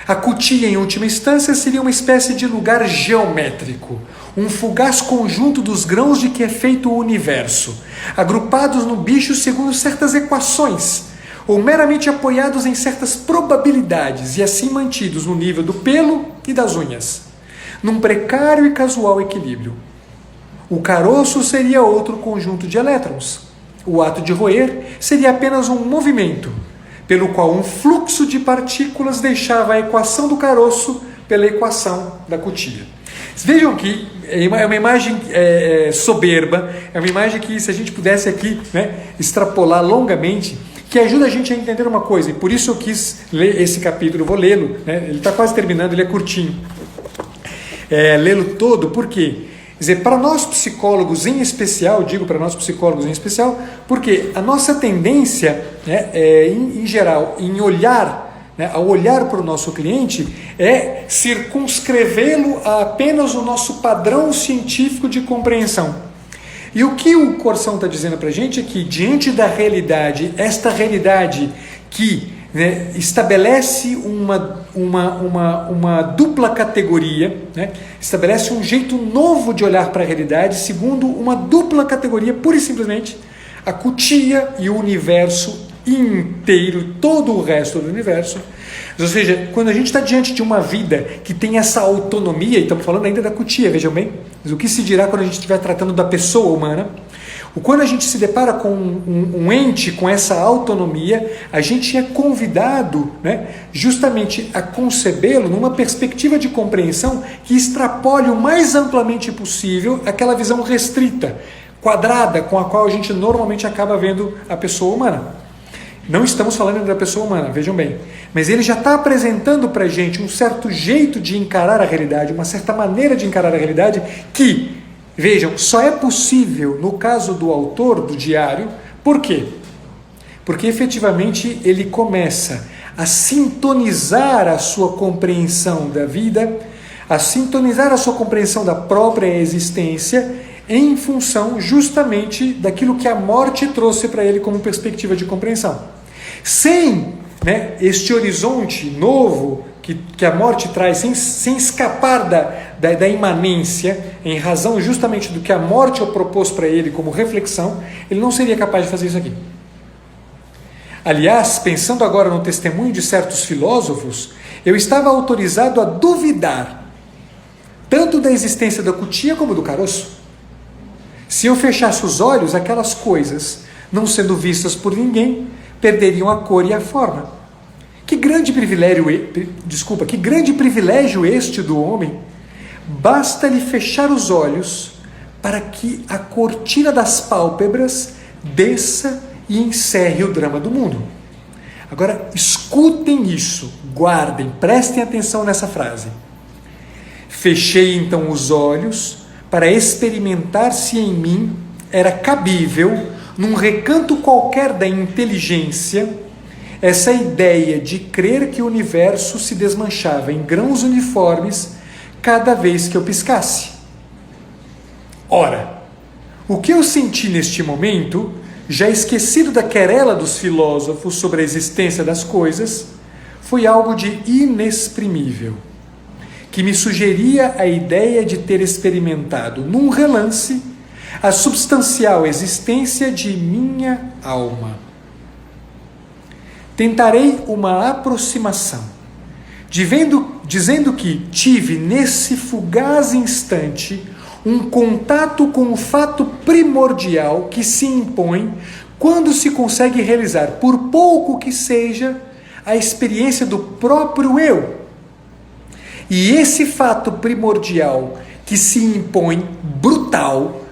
A cutia, em última instância, seria uma espécie de lugar geométrico, um fugaz conjunto dos grãos de que é feito o universo, agrupados no bicho segundo certas equações, ou meramente apoiados em certas probabilidades e assim mantidos no nível do pelo e das unhas, num precário e casual equilíbrio. O caroço seria outro conjunto de elétrons. O ato de roer seria apenas um movimento, pelo qual um fluxo de partículas deixava a equação do caroço pela equação da cutia. Vejam que é uma imagem soberba, é uma imagem que, se a gente pudesse aqui, né, extrapolar longamente, que ajuda a gente a entender uma coisa, e por isso eu quis ler esse capítulo, vou lê-lo, né, ele está quase terminando, ele é curtinho. Lê-lo todo, por quê? Quer dizer, para nós psicólogos em especial, porque a nossa tendência, né, em geral, em olhar, né, ao olhar para o nosso cliente, é circunscrevê-lo a apenas o nosso padrão científico de compreensão. E o que o Corsão está dizendo para a gente é que, diante da realidade, esta realidade que, né, estabelece uma dupla categoria, né, estabelece um jeito novo de olhar para a realidade, segundo uma dupla categoria, pura e simplesmente, a cutia e o universo inteiro, todo o resto do universo. Ou seja, quando a gente está diante de uma vida que tem essa autonomia, e estamos falando ainda da cutia, vejam bem, mas o que se dirá quando a gente estiver tratando da pessoa humana? Quando a gente se depara com um ente com essa autonomia, a gente é convidado, né, justamente a concebê-lo numa perspectiva de compreensão que extrapole o mais amplamente possível aquela visão restrita, quadrada, com a qual a gente normalmente acaba vendo a pessoa humana. Não estamos falando da pessoa humana, vejam bem, mas ele já está apresentando para a gente um certo jeito de encarar a realidade, uma certa maneira de encarar a realidade que, vejam, só é possível no caso do autor do diário. Por quê? Porque efetivamente ele começa a sintonizar a sua compreensão da vida, a sintonizar a sua compreensão da própria existência em função justamente daquilo que a morte trouxe para ele como perspectiva de compreensão. Sem, né, este horizonte novo que a morte traz, sem escapar da imanência, em razão justamente do que a morte propôs para ele como reflexão, ele não seria capaz de fazer isso aqui. Aliás, pensando agora no testemunho de certos filósofos, eu estava autorizado a duvidar tanto da existência da cutia como do caroço. Se eu fechasse os olhos, aquelas coisas, não sendo vistas por ninguém, perderiam a cor e a forma. Que grande privilégio este do homem! Basta-lhe fechar os olhos para que a cortina das pálpebras desça e encerre o drama do mundo. Agora, escutem isso, guardem, prestem atenção nessa frase. Fechei então os olhos para experimentar se em mim era cabível, num recanto qualquer da inteligência, essa ideia de crer que o universo se desmanchava em grãos uniformes cada vez que eu piscasse. Ora, o que eu senti neste momento, já esquecido da querela dos filósofos sobre a existência das coisas, foi algo de inexprimível, que me sugeria a ideia de ter experimentado, num relance, a substancial existência de minha alma. Tentarei uma aproximação, dizendo que tive nesse fugaz instante um contato com o fato primordial que se impõe quando se consegue realizar, por pouco que seja, a experiência do próprio eu. E esse fato primordial que se impõe brutal,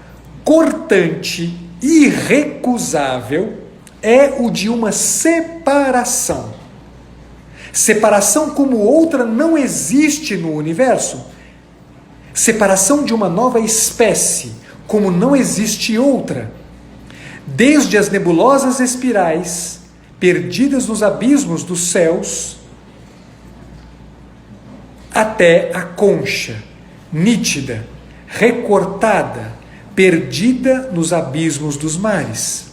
cortante, irrecusável, é o de uma separação. Separação como outra não existe no universo. Separação de uma nova espécie, como não existe outra. Desde as nebulosas espirais, perdidas nos abismos dos céus, até a concha, nítida, recortada, perdida nos abismos dos mares.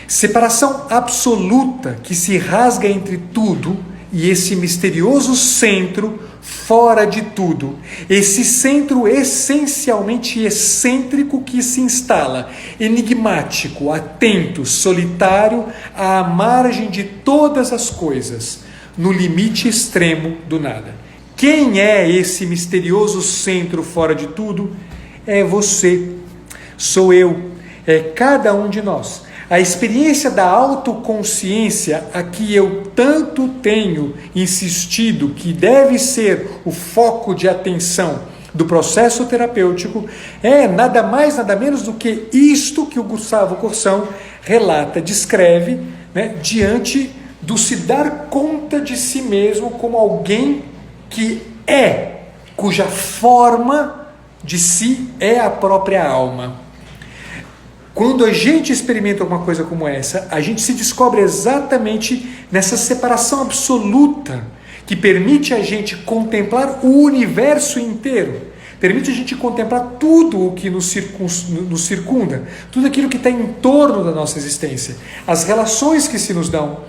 Separação absoluta que se rasga entre tudo e esse misterioso centro fora de tudo. Esse centro essencialmente excêntrico que se instala, enigmático, atento, solitário, à margem de todas as coisas, no limite extremo do nada. Quem é esse misterioso centro fora de tudo? É você, sou eu, é cada um de nós. A experiência da autoconsciência, a que eu tanto tenho insistido que deve ser o foco de atenção do processo terapêutico, é nada mais, nada menos do que isto que o Gustavo Corsão relata, descreve, né, diante do se dar conta de si mesmo como alguém que é, cuja forma de si é a própria alma. Quando a gente experimenta alguma coisa como essa, a gente se descobre exatamente nessa separação absoluta que permite a gente contemplar o universo inteiro, permite a gente contemplar tudo o que nos circunda, tudo aquilo que está em torno da nossa existência, as relações que se nos dão,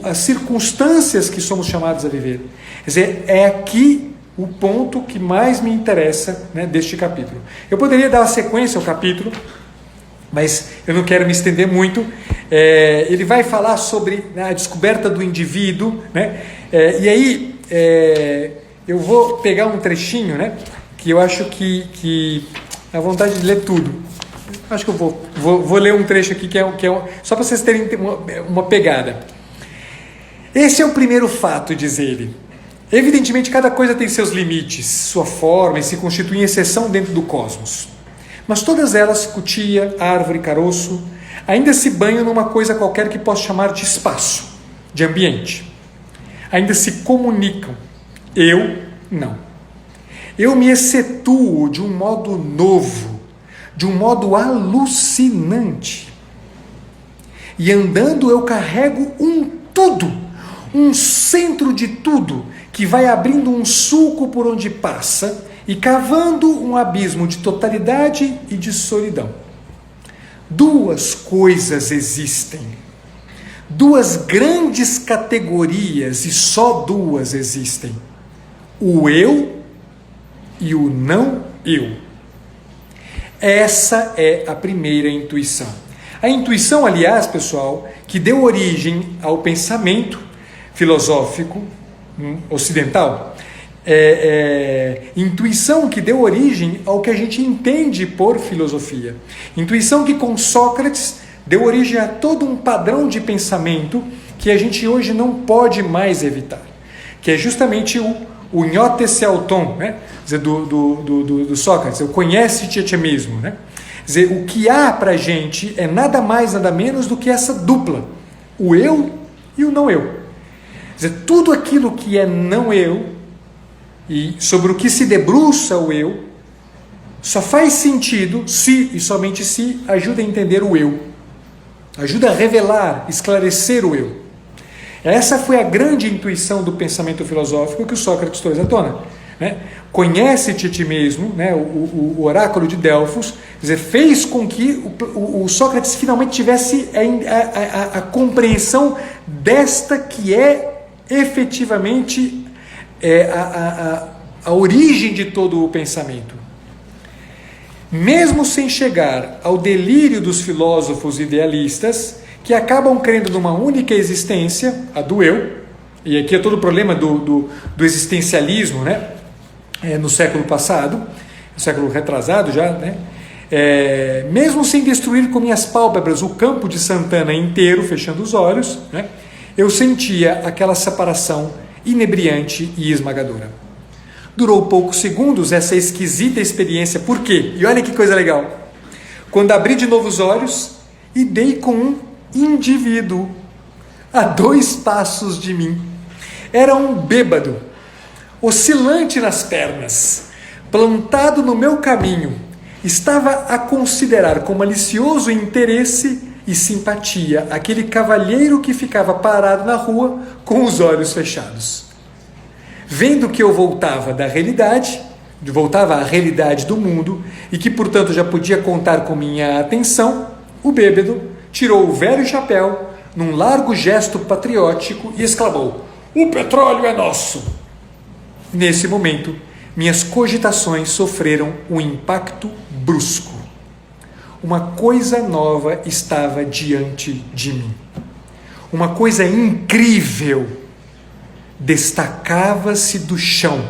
as circunstâncias que somos chamados a viver. Quer dizer, é aqui o ponto que mais me interessa, né, deste capítulo. Eu poderia dar a sequência ao capítulo, mas eu não quero me estender muito. Ele vai falar sobre a descoberta do indivíduo, né? E aí eu vou pegar um trechinho, né, que eu acho que a vontade de ler tudo. Acho que eu vou ler um trecho aqui que é só para vocês terem uma pegada. Esse é o primeiro fato, diz ele. Evidentemente, cada coisa tem seus limites, sua forma, e se constitui em exceção dentro do cosmos. Mas todas elas, cutia, árvore, caroço, ainda se banham numa coisa qualquer que posso chamar de espaço, de ambiente. Ainda se comunicam. Eu, não. Eu me excetuo de um modo novo, de um modo alucinante. E andando eu carrego um tudo, um centro de tudo, que vai abrindo um sulco por onde passa e cavando um abismo de totalidade e de solidão. Duas coisas existem, duas grandes categorias, e só duas existem: o eu e o não eu. Essa é a primeira intuição. A intuição, aliás, pessoal, que deu origem ao pensamento filosófico ocidental, intuição que deu origem ao que a gente entende por filosofia. Intuição que com Sócrates deu origem a todo um padrão de pensamento que a gente hoje não pode mais evitar, que é justamente o gnotese auton, né? Quer dizer, do Sócrates, o conhece-te a ti mesmo, né? Quer dizer, o que há para a gente é nada mais, nada menos do que essa dupla, o eu e o não eu. Quer dizer, tudo aquilo que é não eu, e sobre o que se debruça o eu, só faz sentido se, e somente se, ajuda a entender o eu. Ajuda a revelar, esclarecer o eu. Essa foi a grande intuição do pensamento filosófico que o Sócrates trouxe à tona. Né? Conhece-te a ti mesmo, né? o oráculo de Delfos, quer dizer, fez com que o Sócrates finalmente tivesse a compreensão desta que é efetivamente a origem de todo o pensamento. Mesmo sem chegar ao delírio dos filósofos idealistas, que acabam crendo numa única existência, a do eu, e aqui é todo o problema do existencialismo, né? No século passado, no século retrasado já, né? Mesmo sem destruir com minhas pálpebras o campo de Santana inteiro, fechando os olhos, né? Eu sentia aquela separação inebriante e esmagadora. Durou poucos segundos essa esquisita experiência. Por quê? E olha que coisa legal. Quando abri de novo os olhos e dei com um indivíduo a 2 passos de mim. Era um bêbado, oscilante nas pernas, plantado no meu caminho. Estava a considerar com malicioso interesse e simpatia aquele cavalheiro que ficava parado na rua com os olhos fechados. Vendo que eu voltava à realidade do mundo e que, portanto, já podia contar com minha atenção, o bêbado tirou o velho chapéu num largo gesto patriótico e exclamou: "O petróleo é nosso!" Nesse momento, minhas cogitações sofreram um impacto brusco. Uma coisa nova estava diante de mim. Uma coisa incrível destacava-se do chão,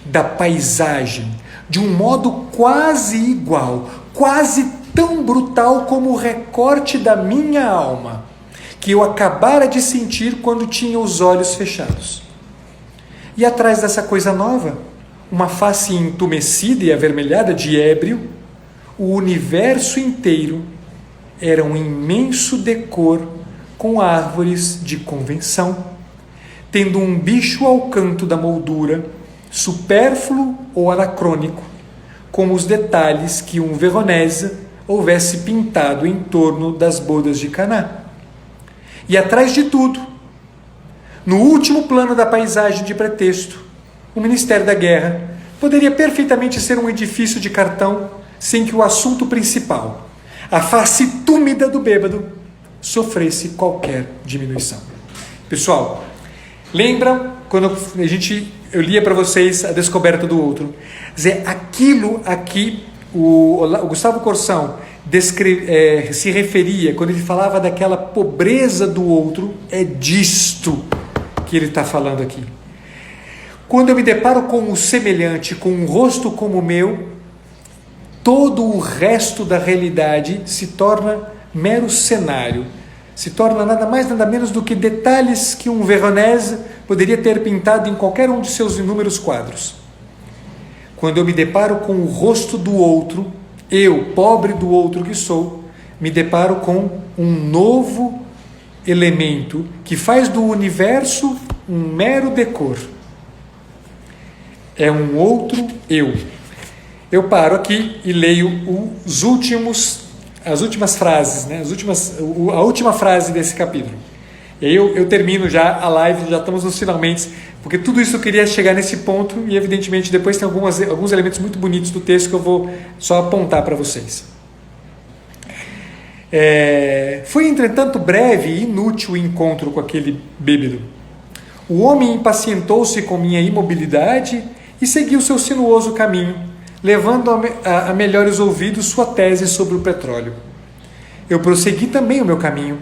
da paisagem, de um modo quase igual, quase tão brutal como o recorte da minha alma, que eu acabara de sentir quando tinha os olhos fechados. E atrás dessa coisa nova, uma face entumecida e avermelhada de ébrio, o universo inteiro era um imenso decor com árvores de convenção, tendo um bicho ao canto da moldura, supérfluo ou anacrônico, como os detalhes que um Veronese houvesse pintado em torno das bodas de Caná. E atrás de tudo, no último plano da paisagem de pretexto, o Ministério da Guerra poderia perfeitamente ser um edifício de cartão sem que o assunto principal, a face túmida do bêbado, sofresse qualquer diminuição. Pessoal, lembram quando eu lia para vocês A Descoberta do Outro? Quer dizer, aquilo aqui o Gustavo Corsão se referia, quando ele falava daquela pobreza do outro, é disto que ele está falando aqui. Quando eu me deparo com o semelhante, com um rosto como o meu, todo o resto da realidade se torna mero cenário, se torna nada mais, nada menos do que detalhes que um Veronese poderia ter pintado em qualquer um de seus inúmeros quadros. Quando eu me deparo com o rosto do outro, eu, pobre do outro que sou, me deparo com um novo elemento que faz do universo um mero decor. É um outro eu. Eu paro aqui e leio as últimas frases, né? A última frase desse capítulo. E aí eu termino já a live, já estamos nos finalmente, porque tudo isso eu queria chegar nesse ponto e, evidentemente, depois tem alguns elementos muito bonitos do texto que eu vou só apontar para vocês. Foi, entretanto, breve e inútil o encontro com aquele bêbado. O homem impacientou-se com minha imobilidade e seguiu seu sinuoso caminho, levando a melhores ouvidos sua tese sobre o petróleo. Eu prossegui também o meu caminho,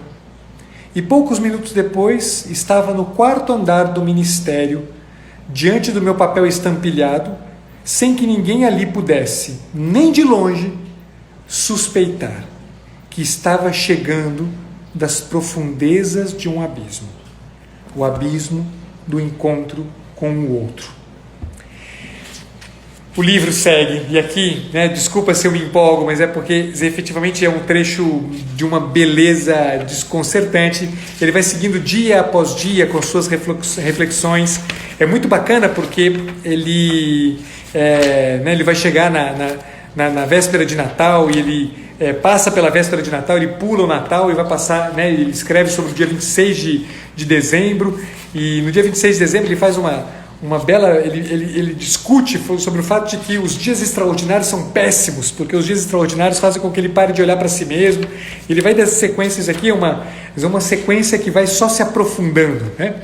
e poucos minutos depois estava no 4º andar do ministério, diante do meu papel estampilhado, sem que ninguém ali pudesse, nem de longe, suspeitar que estava chegando das profundezas de um abismo, o abismo do encontro com o outro. O livro segue, e aqui, desculpa se eu me empolgo, mas é porque efetivamente é um trecho de uma beleza desconcertante. Ele vai seguindo dia após dia com suas reflexões. É muito bacana porque ele vai chegar na véspera de Natal, e ele passa pela véspera de Natal, ele pula o Natal e vai passar, né, ele escreve sobre o dia 26 de dezembro, e no dia 26 de dezembro ele faz uma bela, ele discute sobre o fato de que os dias extraordinários são péssimos, porque os dias extraordinários fazem com que ele pare de olhar para si mesmo. Ele vai dessas sequências aqui, uma sequência que vai só se aprofundando, né?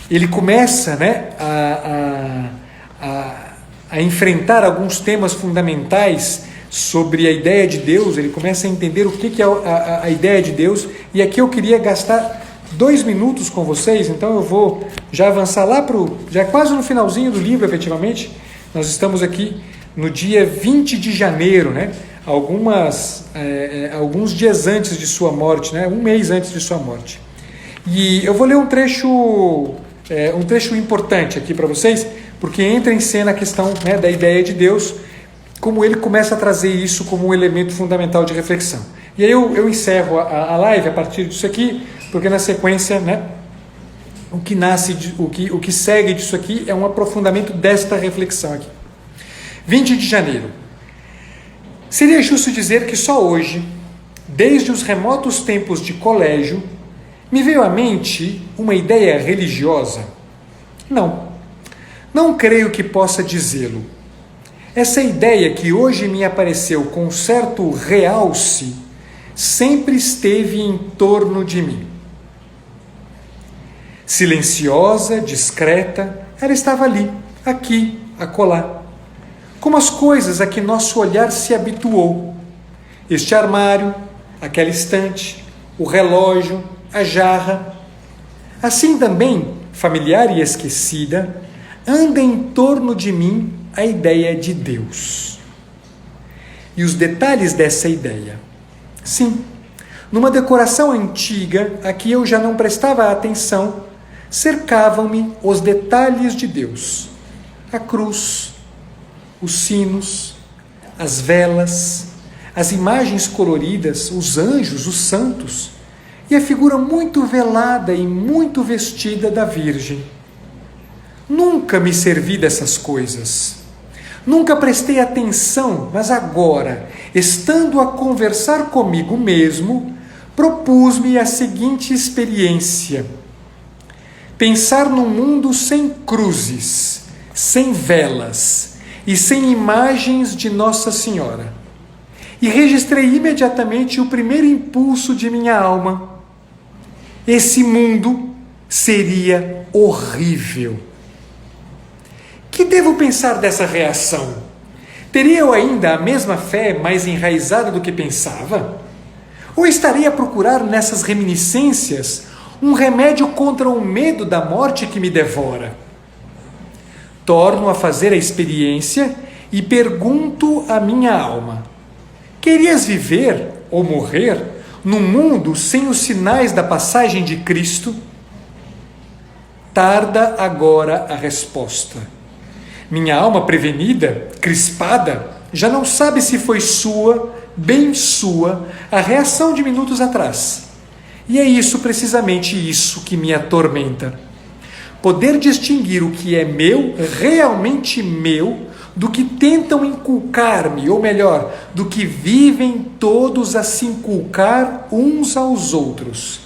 Ele começa, né, a enfrentar alguns temas fundamentais sobre a ideia de Deus. Ele começa a entender o que é a ideia de Deus, e aqui eu queria gastar 2 minutos com vocês, então eu vou já avançar lá já quase no finalzinho do livro, efetivamente. Nós estamos aqui no dia 20 de janeiro, né? Alguns dias antes de sua morte, né? 1 mês antes de sua morte. E eu vou ler um trecho importante aqui para vocês, porque entra em cena a questão, né, da ideia de Deus, como ele começa a trazer isso como um elemento fundamental de reflexão. E aí eu encerro a live a partir disso aqui, porque na sequência, né, o que segue disso aqui é um aprofundamento desta reflexão aqui. 20 de janeiro. Seria justo dizer que só hoje, desde os remotos tempos de colégio, me veio à mente uma ideia religiosa? Não creio que possa dizê-lo. Essa ideia que hoje me apareceu com certo realce sempre esteve em torno de mim. Silenciosa, discreta, ela estava ali, aqui, acolá, como as coisas a que nosso olhar se habituou. Este armário, aquela estante, o relógio, a jarra. Assim também, familiar e esquecida, anda em torno de mim a ideia de Deus. E os detalhes dessa ideia. Sim, numa decoração antiga, a que eu já não prestava atenção, cercavam-me os detalhes de Deus. A cruz, os sinos, as velas, as imagens coloridas, os anjos, os santos, e a figura muito velada e muito vestida da Virgem. Nunca me servi dessas coisas. Nunca prestei atenção, mas agora, estando a conversar comigo mesmo, propus-me a seguinte experiência: pensar num mundo sem cruzes, sem velas e sem imagens de Nossa Senhora. E registrei imediatamente o primeiro impulso de minha alma. Esse mundo seria horrível. Que devo pensar dessa reação? Teria eu ainda a mesma fé mais enraizada do que pensava? Ou estaria a procurar nessas reminiscências um remédio contra o medo da morte que me devora? Torno a fazer a experiência e pergunto à minha alma: querias viver ou morrer num mundo sem os sinais da passagem de Cristo? Tarda agora a resposta. Minha alma prevenida, crispada, já não sabe se foi sua, bem sua, a reação de minutos atrás. E é precisamente isso que me atormenta. Poder distinguir o que é meu, realmente meu, do que tentam inculcar-me, ou melhor, do que vivem todos a se inculcar uns aos outros.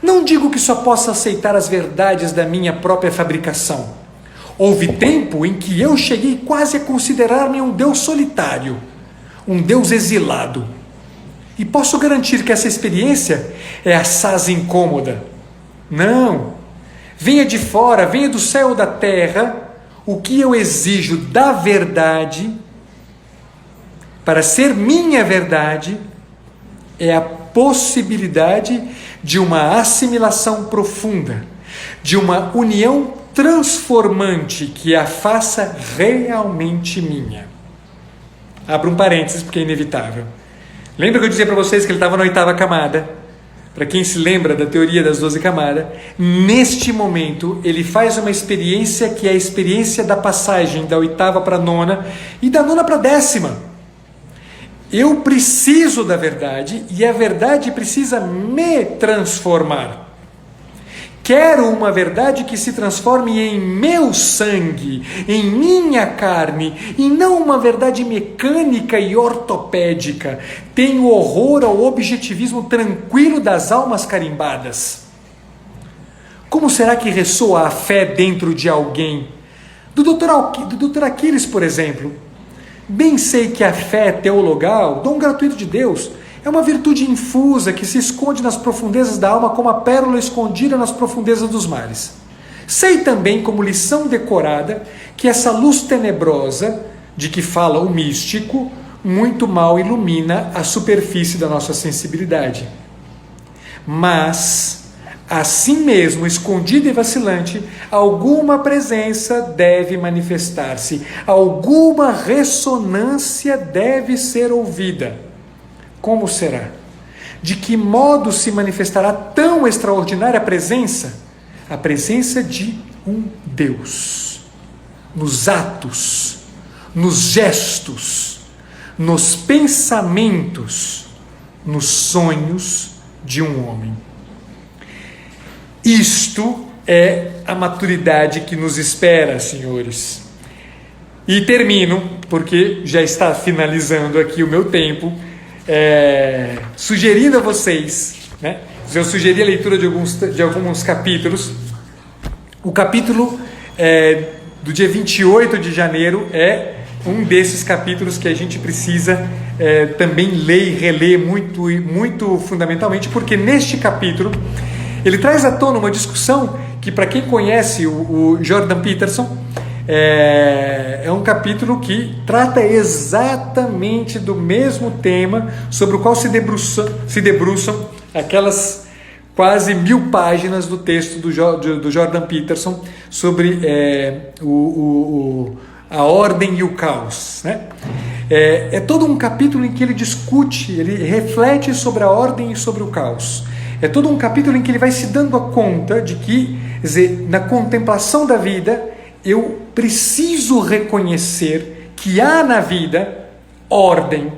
Não digo que só possa aceitar as verdades da minha própria fabricação. Houve tempo em que eu cheguei quase a considerar-me um Deus solitário, um Deus exilado. E posso garantir que essa experiência é assaz incômoda. Não, venha de fora, venha do céu ou da terra, o que eu exijo da verdade, para ser minha verdade, é a possibilidade de uma assimilação profunda, de uma união transformante que a faça realmente minha. Abro um parênteses porque é inevitável. Lembra que eu dizia para vocês que ele estava na 8ª camada? Para quem se lembra da teoria das 12 camadas, neste momento ele faz uma experiência que é a experiência da passagem da 8ª para a 9ª e da 9ª para a 10ª. Eu preciso da verdade e a verdade precisa me transformar. Quero uma verdade que se transforme em meu sangue, em minha carne, e não uma verdade mecânica e ortopédica. Tenho horror ao objetivismo tranquilo das almas carimbadas. Como será que ressoa a fé dentro de alguém? Do Dr. Aquiles, por exemplo. Bem sei que a fé teologal, dom gratuito de Deus, é uma virtude infusa que se esconde nas profundezas da alma como a pérola escondida nas profundezas dos mares. Sei também, como lição decorada, que essa luz tenebrosa, de que fala o místico, muito mal ilumina a superfície da nossa sensibilidade. Mas, assim mesmo, escondida e vacilante, alguma presença deve manifestar-se, alguma ressonância deve ser ouvida. Como será? De que modo se manifestará tão extraordinária presença? A presença de um Deus. Nos atos, nos gestos, nos pensamentos, nos sonhos de um homem. Isto é a maturidade que nos espera, senhores. E termino, porque já está finalizando aqui o meu tempo, sugerindo a vocês, né? Eu sugeri a leitura de alguns capítulos. O capítulo do dia 28 de janeiro é um desses capítulos que a gente precisa também ler e reler muito fundamentalmente, porque neste capítulo ele traz à tona uma discussão que, para quem conhece o Jordan Peterson, é um capítulo que trata exatamente do mesmo tema sobre o qual se debruçam aquelas quase 1000 páginas do texto do Jordan Peterson sobre a ordem e o caos, né? É todo um capítulo em que ele discute, ele reflete sobre a ordem e sobre o caos. É todo um capítulo em que ele vai se dando a conta de que, quer dizer, na contemplação da vida, eu preciso reconhecer que há na vida ordem.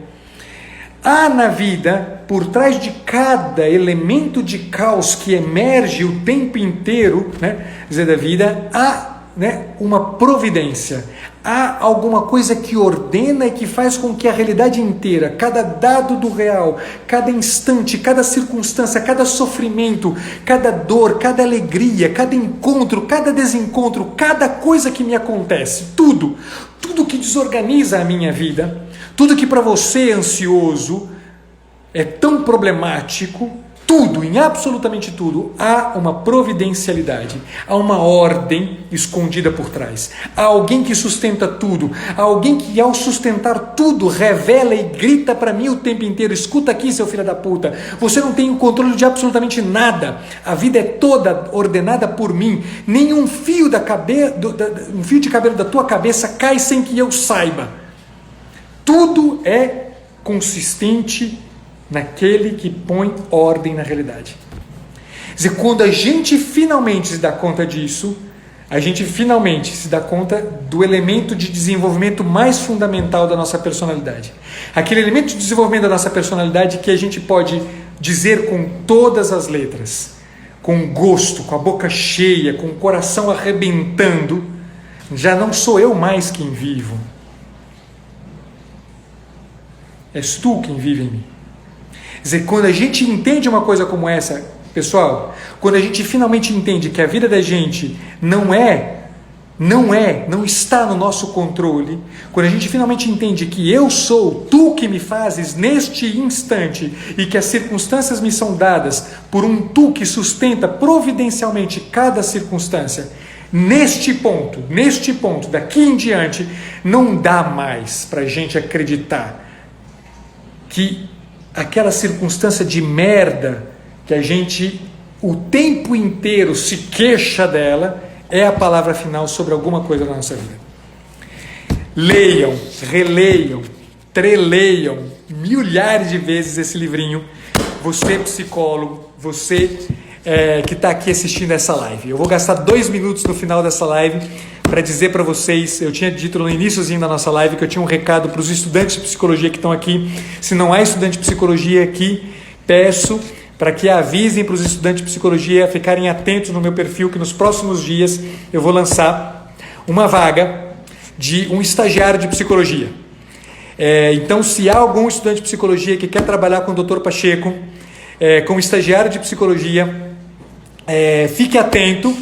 Há na vida, por trás de cada elemento de caos que emerge o tempo inteiro, né, quer dizer, da vida, há, né, uma providência. Há alguma coisa que ordena e que faz com que a realidade inteira, cada dado do real, cada instante, cada circunstância, cada sofrimento, cada dor, cada alegria, cada encontro, cada desencontro, cada coisa que me acontece, tudo que desorganiza a minha vida, tudo que para você, ansioso, é tão problemático, tudo, em absolutamente tudo, há uma providencialidade, há uma ordem escondida por trás. Há alguém que sustenta tudo, há alguém que, ao sustentar tudo, revela e grita para mim o tempo inteiro: escuta aqui, seu filho da puta, você não tem o controle de absolutamente nada, a vida é toda ordenada por mim, nenhum fio um fio de cabelo da tua cabeça cai sem que eu saiba. Tudo é consistente naquele que põe ordem na realidade. Quer dizer, quando a gente finalmente se dá conta disso, a gente finalmente se dá conta do elemento de desenvolvimento mais fundamental da nossa personalidade. Aquele elemento de desenvolvimento da nossa personalidade que a gente pode dizer com todas as letras, com gosto, com a boca cheia, com o coração arrebentando: já não sou eu mais quem vivo. És tu quem vive em mim. Quer dizer, quando a gente entende uma coisa como essa, pessoal, quando a gente finalmente entende que a vida da gente não está no nosso controle, quando a gente finalmente entende que eu sou tu que me fazes neste instante e que as circunstâncias me são dadas por um tu que sustenta providencialmente cada circunstância, neste ponto, daqui em diante, não dá mais para a gente acreditar que aquela circunstância de merda que a gente o tempo inteiro se queixa dela é a palavra final sobre alguma coisa da nossa vida. Leiam, releiam, treleiam milhares de vezes esse livrinho. Você psicólogo, você que está aqui assistindo essa live. Eu vou gastar 2 minutos no final dessa live para dizer para vocês, eu tinha dito no iniciozinho da nossa live que eu tinha um recado para os estudantes de psicologia que estão aqui. Se não há estudante de psicologia aqui, peço para que avisem para os estudantes de psicologia ficarem atentos no meu perfil, que nos próximos dias eu vou lançar uma vaga de um estagiário de psicologia. Então, se há algum estudante de psicologia que quer trabalhar com o Dr. Pacheco, como estagiário de psicologia, fique atento.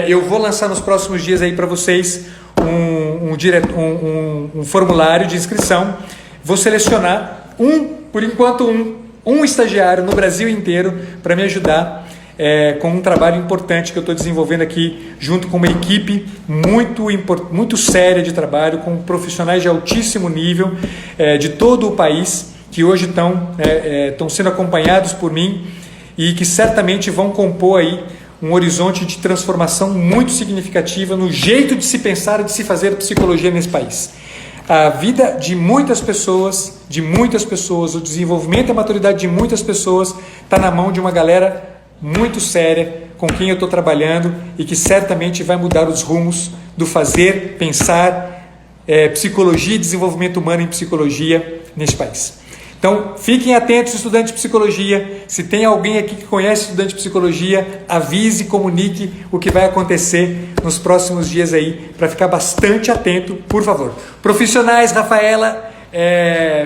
Eu vou lançar nos próximos dias aí para vocês um formulário de inscrição. Vou selecionar por enquanto um estagiário no Brasil inteiro para me ajudar com um trabalho importante que eu estou desenvolvendo aqui junto com uma equipe muito séria de trabalho, com profissionais de altíssimo nível de todo o país, que hoje estão sendo acompanhados por mim e que certamente vão compor aí um horizonte de transformação muito significativa no jeito de se pensar e de se fazer psicologia nesse país. A vida de muitas pessoas, o desenvolvimento e a maturidade de muitas pessoas está na mão de uma galera muito séria com quem eu estou trabalhando e que certamente vai mudar os rumos do fazer, pensar, psicologia e desenvolvimento humano em psicologia nesse país. Então, fiquem atentos, estudantes de psicologia. Se tem alguém aqui que conhece estudante de psicologia, avise, comunique o que vai acontecer nos próximos dias aí, para ficar bastante atento, por favor. Profissionais, Rafaela,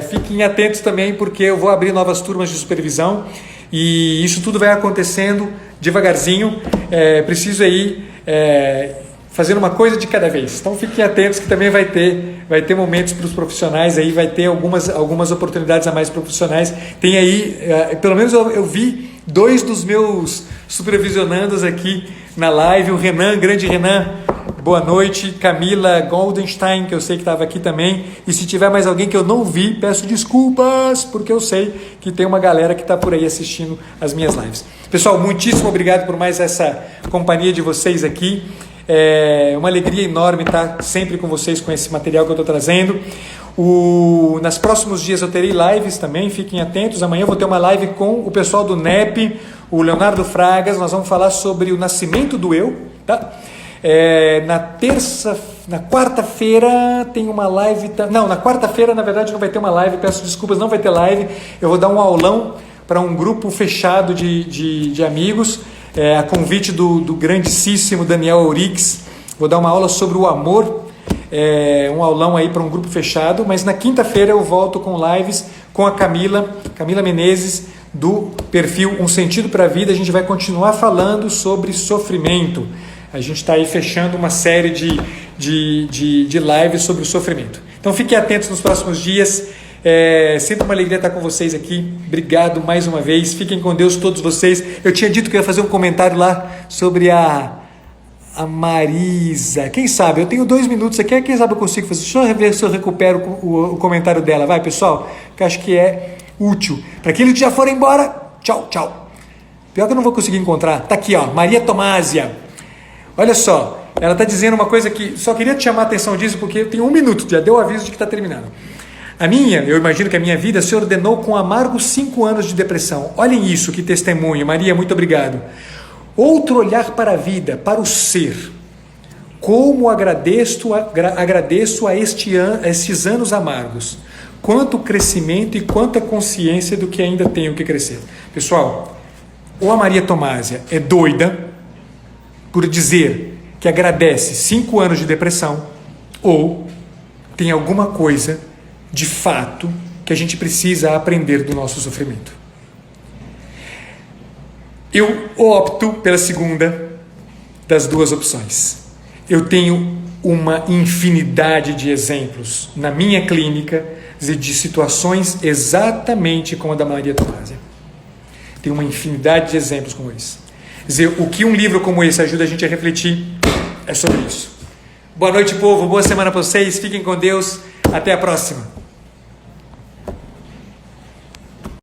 fiquem atentos também, porque eu vou abrir novas turmas de supervisão e isso tudo vai acontecendo devagarzinho. Preciso aí fazer uma coisa de cada vez. Então fiquem atentos que também vai ter momentos para os profissionais aí, vai ter algumas oportunidades a mais profissionais. Tem aí, pelo menos eu vi 2 dos meus supervisionandos aqui na live, o Renan, grande Renan, boa noite, Camila Goldenstein, que eu sei que estava aqui também, e se tiver mais alguém que eu não vi, peço desculpas, porque eu sei que tem uma galera que está por aí assistindo as minhas lives. Pessoal, muitíssimo obrigado por mais essa companhia de vocês aqui. É uma alegria enorme estar sempre com vocês com esse material que eu estou trazendo. Nos próximos dias eu terei lives também, fiquem atentos. Amanhã eu vou ter uma live com o pessoal do NEP, o Leonardo Fragas. Nós vamos falar sobre o nascimento do eu, tá? Na quarta-feira tem uma live. Não, na quarta-feira na verdade não vai ter uma live, peço desculpas, não vai ter live. Eu vou dar um aulão para um grupo fechado de amigos. A convite do grandíssimo Daniel Aurix, vou dar uma aula sobre o amor, um aulão aí para um grupo fechado, mas na quinta-feira eu volto com lives com a Camila Menezes, do perfil Um Sentido para a Vida. A gente vai continuar falando sobre sofrimento. A gente está aí fechando uma série de lives sobre o sofrimento. Então fiquem atentos nos próximos dias. Sempre uma alegria estar com vocês aqui. Obrigado mais uma vez. Fiquem com Deus todos vocês. Eu tinha dito que eu ia fazer um comentário lá sobre a Marisa. Quem sabe? Eu tenho 2 minutos aqui. Quem sabe eu consigo fazer? Deixa eu ver se eu recupero o comentário dela. Vai, pessoal, que eu acho que é útil. Para aqueles que já foram embora, tchau, tchau. Pior que eu não vou conseguir encontrar. Tá aqui, ó, Maria Tomásia. Olha só, ela está dizendo uma coisa que só queria te chamar a atenção disso, porque eu tenho 1 minuto, já deu o aviso de que está terminando. Eu imagino que a minha vida se ordenou com amargos 5 anos de depressão. Olhem isso, que testemunho. Maria, muito obrigado. Outro olhar para a vida, para o ser. Como agradeço a estes anos amargos. Quanto crescimento e quanta consciência do que ainda tenho que crescer. Pessoal, ou a Maria Tomásia é doida por dizer que agradece 5 anos de depressão, ou tem alguma coisa de fato que a gente precisa aprender do nosso sofrimento. Eu opto pela segunda das 2 opções. Eu tenho uma infinidade de exemplos na minha clínica de situações exatamente como a da Maria Tomásia. Tem uma infinidade de exemplos como esse. Quer dizer, o que um livro como esse ajuda a gente a refletir é sobre isso. Boa noite, povo. Boa semana para vocês. Fiquem com Deus. Até a próxima.